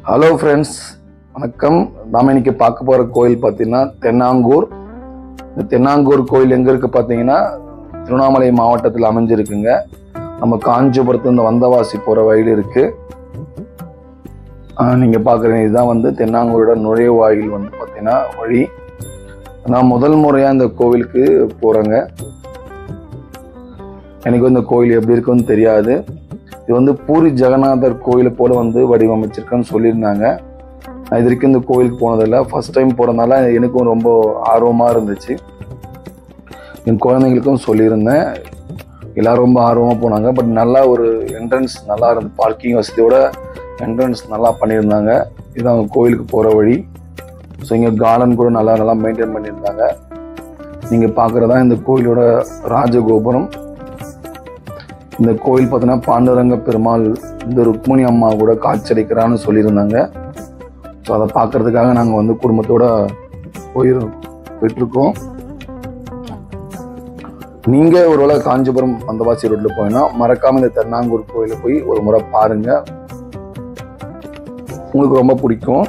Hello friends, வணக்கம். நாம் இன்னைக்கு பார்க்க போகிற கோயில் பார்த்தீங்கன்னா தென்னாங்கூர். இந்த தென்னாங்கூர் கோயில் எங்கே இருக்குது பார்த்தீங்கன்னா திருவண்ணாமலை மாவட்டத்தில் அமைஞ்சிருக்குங்க. நம்ம காஞ்சிபுரத்து இந்த வந்தவாசி போகிற வழியில் இருக்குது. நீங்கள் பார்க்குறீங்க, இதுதான் வந்து தென்னாங்கூரோட நுழைவாயில் வந்து பார்த்தீங்கன்னா வழி. நான் முதல் முறையாக இந்த கோவிலுக்கு போகிறேங்க. எனக்கு இந்த கோயில் எப்படி இருக்குன்னு தெரியாது. இது வந்து பூரி ஜெகநாதர் கோயிலை போல வந்து வடிவமைச்சிருக்கேன்னு சொல்லியிருந்தாங்க. நான் இது வரைக்கும் இந்த கோயிலுக்கு போனதில்லை, ஃபர்ஸ்ட் டைம் போகிறதுனால எனக்கும் ரொம்ப ஆர்வமாக இருந்துச்சு. என் குழந்தைங்களுக்கும் சொல்லியிருந்தேன், எல்லோரும் ரொம்ப ஆர்வமாக போனாங்க. பட் நல்லா ஒரு என்ட்ரன்ஸ் நல்லா இருந்து, பார்க்கிங் வசதியோட என்ட்ரன்ஸ் நல்லா பண்ணியிருந்தாங்க. இது அவங்க கோயிலுக்கு போகிற வழி. ஸோ இங்கே கார்டன் கூட நல்லா மெயின்டைன் பண்ணியிருந்தாங்க. நீங்கள் பார்க்குறதா இந்த கோயிலோட ராஜகோபுரம். இந்த கோயில் பார்த்தீங்கன்னா பாண்டுரங்க பெருமாள் இந்த ருக்மணி அம்மா கூட காட்சியளிக்கிறான்னு சொல்லியிருந்தாங்க. ஸோ அதை பார்க்கறதுக்காக நாங்கள் வந்து குடும்பத்தோட போயிட்டுருக்கோம். நீங்கள் ஒருவேளை காஞ்சிபுரம் வந்தவாசி ரோட்டில் போயின்னா மறக்காமல் இந்த தென்னாங்கூர் கோயிலை போய் ஒரு முறை பாருங்க, உங்களுக்கு ரொம்ப பிடிக்கும்.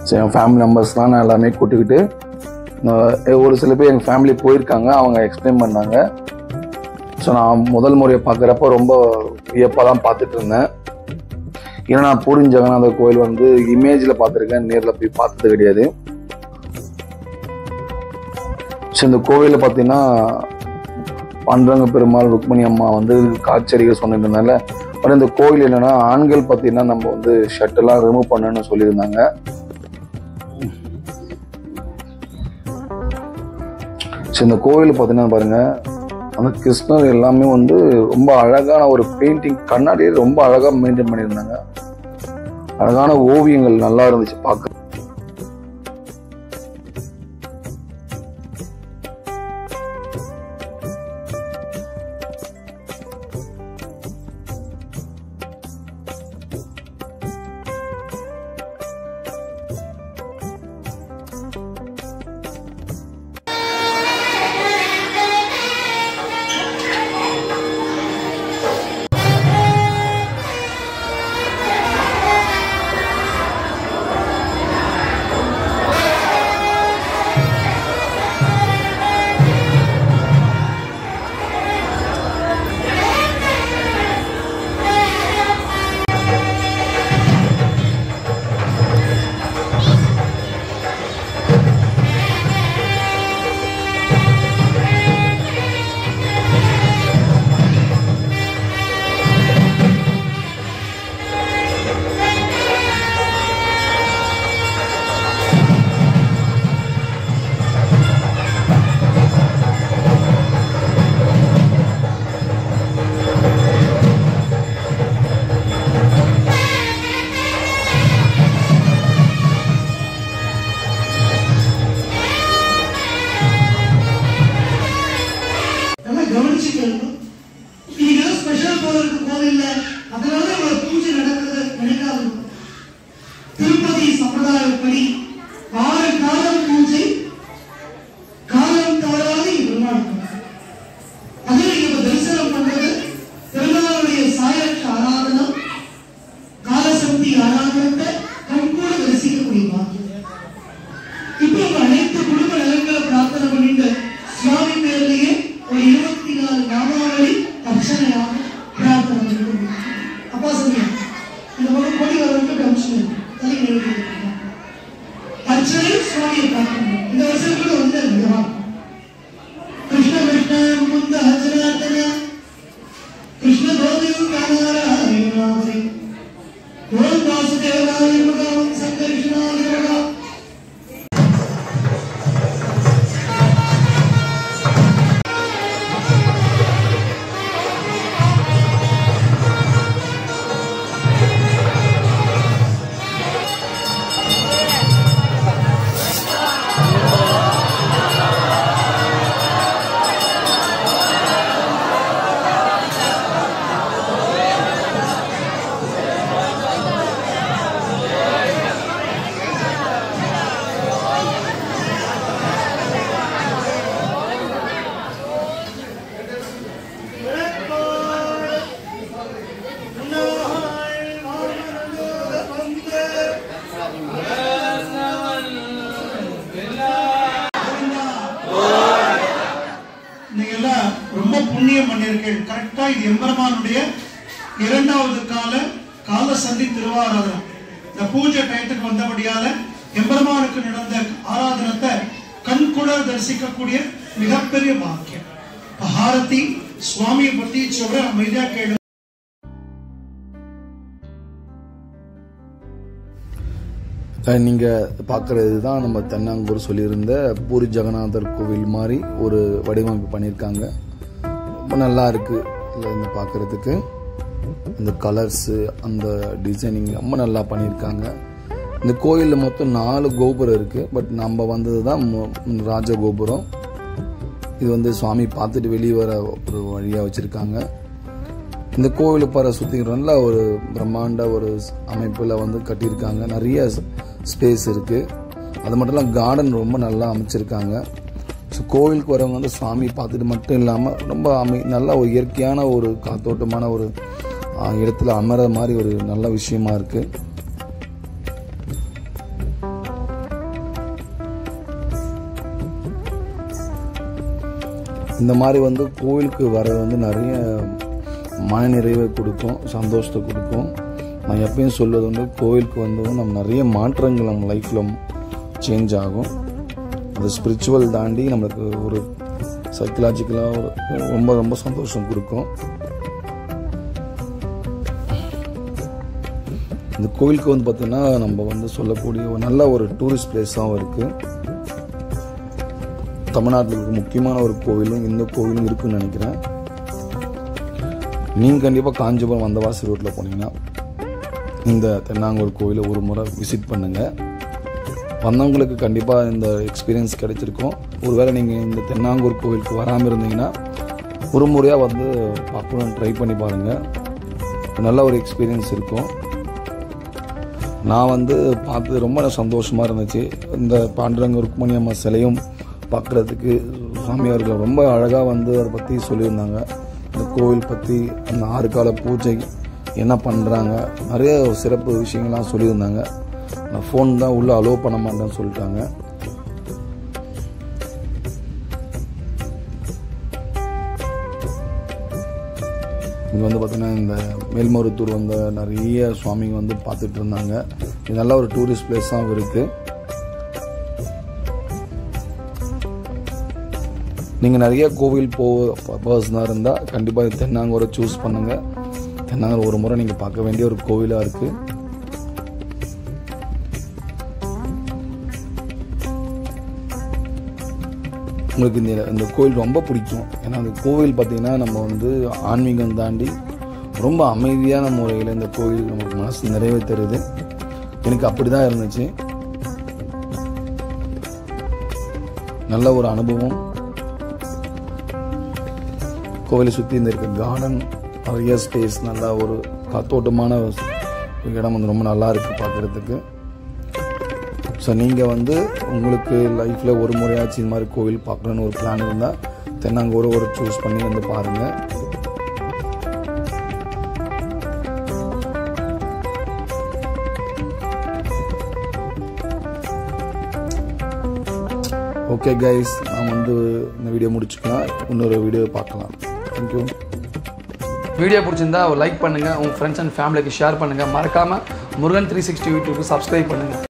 சரி, என் ஃபேமிலி மெம்பர்ஸ்லாம் நான் எல்லாமே கூட்டிக்கிட்டு, ஒரு சில பேர் எங்கள் ஃபேமிலி போயிருக்காங்க, அவங்க எக்ஸ்பிளைன் பண்ணாங்க. ஸோ நான் முதல் முறையை பார்க்குறப்ப ரொம்ப வியப்பாக தான் பார்த்துட்டு இருந்தேன். ஏன்னா நான் பூரி ஜெகநாதர் கோயில் வந்து இமேஜில் பார்த்துருக்கேன், நேரில் போய் பார்த்தது கிடையாது. ஸோ இந்த கோவிலில் பார்த்தீங்கன்னா பாண்டுரங்க பெருமாள் ருக்மணி அம்மா வந்து காட்சியளிக்க சொன்னதுனால, அப்புறம் இந்த கோயில் என்னென்னா ஆண்கள் பார்த்தீங்கன்னா நம்ம வந்து ஷர்ட்டெல்லாம் ரிமூவ் பண்ணணும்னு சொல்லியிருந்தாங்க. இந்த கோவில் பார்த்தீங்கன்னா பாருங்க, அந்த கிருஷ்ணர் எல்லாமே வந்து ரொம்ப அழகான ஒரு பெயிண்டிங், கண்ணாடியே ரொம்ப அழகா மெயின்டைன் பண்ணியிருந்தாங்க. அழகான ஓவியங்கள் நல்லா இருந்துச்சு பார்க்க. திருப்பதி சம்பிரதாயப்படி 6 காலம் பூஜை, காலம் தவறாது அதில் நம்ம தரிசனம் பண்றது பெருமாளுடைய சாயற்ற ஆராதனம், காலசக்தி ஆராதனத்தை கண்கூட தரிசிக்கக்கூடிய பாக்கியம். இப்போ உங்க அனைத்து குடும்ப நலன்களை பிரார்த்தனை பண்ணிட்டு சுவாமி பேர்லயே ஒரு 24 நாமாவளி அர்ச்சனையாக பிரார்த்தனை பண்ணிட்டு அப்பா சொல்லுங்க, இந்த பக்கம் கொடி வரவங்க அர்ச்சனை அர்ச்சனை சுவாமியை பார்க்கணும். இந்த வருஷத்துல வந்து கிருஷ்ண கிருஷ்ண முந்த அர்ச்சனார்த்தன கிருஷ்ண கோவியும் காமாரி ஓம் வாசுதேவாய நமः சங்கர்ஷனாய நமः. நீங்க எல்லாம் ரொம்ப புண்ணியம் பண்ணிருக்கீங்க. கரெக்டா இது எம்பெருமானுடைய இரண்டாவது கால சந்தி திருவாராதனம். இந்த பூஜை டயத்துக்கு வந்தபடியால எம்பெருமானுக்கு நடந்த ஆராதனத்தை கண்கூட தரிசிக்கக்கூடிய மிகப்பெரிய பாக்கியம். ஹாரதி சுவாமியை பத்தி சொல்ற அமைதியா கேளு. நீங்கள் பார்க்குறது தான் நம்ம தென்னாங்கூர் சொல்லியிருந்த பூரி ஜெகநாதர் கோவில் மாதிரி ஒரு வடிவமைப்பு பண்ணியிருக்காங்க. ரொம்ப நல்லா இருக்குது. இல்லை இந்த பார்க்குறதுக்கு இந்த கலர்ஸு அந்த டிசைனிங் ரொம்ப நல்லா பண்ணியிருக்காங்க. இந்த கோயிலில் மொத்தம் 4 கோபுரம் இருக்குது. பட் நம்ம வந்தது தான் ராஜ கோபுரம். இது வந்து சுவாமி பார்த்துட்டு வெளியே வர ஒரு வழியாக வச்சுருக்காங்க. இந்த கோவிலை பாரு சுற்றிக்கிறோம்ல ஒரு பிரம்மாண்ட ஒரு அமைப்பில் வந்து கட்டியிருக்காங்க. நிறைய ஸ்பேஸ் இருக்குது. அது மட்டும் இல்லாமல் கார்டன் ரொம்ப நல்லா அமைச்சிருக்காங்க. ஸோ கோவிலுக்கு வரவங்க வந்து சுவாமி பார்த்துட்டு மட்டும் இல்லாமல் ரொம்ப நல்ல ஒரு இயற்கையான ஒரு காத்தோட்டமான ஒரு இடத்துல அமர மாதிரி ஒரு நல்ல விஷயமா இருக்குது. இந்த மாதிரி வந்து கோவிலுக்கு வர வந்து நிறைய மனநிறைவை கொடுக்கும், சந்தோஷத்தை கொடுக்கும். நான் எப்பயும் சொல்வது வந்து கோவிலுக்கு வந்து நம்ம நிறைய மாற்றங்கள் நம்ம லைஃப்பில் சேஞ்ச் ஆகும். அது ஸ்பிரிச்சுவல் தாண்டி நம்மளுக்கு ஒரு சைக்கலாஜிக்கலாக ஒரு ரொம்ப ரொம்ப சந்தோஷம் கொடுக்கும். இந்த கோவிலுக்கு வந்து பார்த்திங்கன்னா நம்ம வந்து சொல்லக்கூடிய ஒரு நல்ல ஒரு டூரிஸ்ட் பிளேஸாகவும் இருக்குது. தமிழ்நாட்டில் இருக்க முக்கியமான ஒரு கோவிலும் இந்த கோவிலும் இருக்குன்னு நினைக்கிறேன். நீங்கள் கண்டிப்பாக காஞ்சிபுரம் வந்தவாசி ரோட்டில் போனீங்கன்னா இந்த தென்னாங்கூர் கோவிலை ஒரு முறை விசிட் பண்ணுங்கள். வந்தவங்களுக்கு கண்டிப்பாக இந்த எக்ஸ்பீரியன்ஸ் கிடைச்சிருக்கும். ஒருவேளை நீங்கள் இந்த தென்னாங்கூர் கோவிலுக்கு வராமல் இருந்தீங்கன்னா ஒரு முறையாக வந்து பார்க்கணும், ட்ரை பண்ணி பாருங்கள். நல்ல ஒரு எக்ஸ்பீரியன்ஸ் இருக்கும். நான் வந்து பார்த்து ரொம்ப சந்தோஷமாக இருந்துச்சு. இந்த பாண்டுரங்க ருக்மணி அம்மா சிலையும் பார்க்குறதுக்கு சுவாமியார்கள் ரொம்ப அழகாக வந்து அதை பற்றி சொல்லியிருந்தாங்க. இந்த கோவில் பற்றி அந்த 6 கால பூஜை என்ன பண்ணுறாங்க, நிறைய சிறப்பு விஷயங்கள்லாம் சொல்லியிருந்தாங்க. நான் ஃபோன் தான் உள்ளே அலோவ் பண்ண மாட்டேன்னு சொல்லிட்டாங்க. இங்கே வந்து பார்த்திங்கன்னா இந்த மேல்மருத்தூர் வந்த நிறைய சுவாமிங்க வந்து பார்த்துட்டு இருந்தாங்க. இது நல்ல ஒரு டூரிஸ்ட் பிளேஸாகவும் இருக்குது. நீங்கள் நிறைய கோவில் பர்சனாக இருந்தால் கண்டிப்பாக தென்னாங்கூரை சூஸ் பண்ணுங்கள். தென்னாங்கூர் ஒரு முறை நீங்கள் பார்க்க வேண்டிய ஒரு கோவிலாக இருக்குது. உங்களுக்கு இந்த கோவில் ரொம்ப பிடிக்கும். ஏன்னா அந்த கோவில் பார்த்திங்கன்னா நம்ம வந்து ஆன்மீகம் தாண்டி ரொம்ப அமைதியான முறையில் இந்த கோவில் நமக்கு மனசு நிறைவே தருது. எனக்கு அப்படி தான் இருந்துச்சு. நல்ல ஒரு அனுபவம். கோவிலை சுற்றி இந்த இருக்க கார்டன், நிறைய ஸ்பேஸ், நல்லா ஒரு காத்தோட்டமான இடம் வந்து ரொம்ப நல்லா இருக்குது பார்க்குறதுக்கு. ஸோ நீங்கள் வந்து உங்களுக்கு லைஃப்பில் ஒரு முறையாச்சு இந்த மாதிரி கோவில் பார்க்கணுன்னு ஒரு பிளான் இருந்தால் தென்னாங்கூரை ஒரு சூஸ் பண்ணி வந்து பாருங்கள். ஓகே கைஸ், நான் வந்து இந்த வீடியோ முடிச்சுக்கலாம். இன்னொரு வீடியோ பார்க்கலாம். தேங்க்யூ. வீடியோ பிடிச்சிருந்தா லைக் பண்ணுங்கள், உங்கள் ஃப்ரெண்ட்ஸ் அண்ட் ஃபேமிலிக்கு ஷேர் பண்ணுங்கள். மறக்காமல் முருகன் 360 யூடியூப்க்கு சப்ஸ்கிரைப் பண்ணுங்கள்.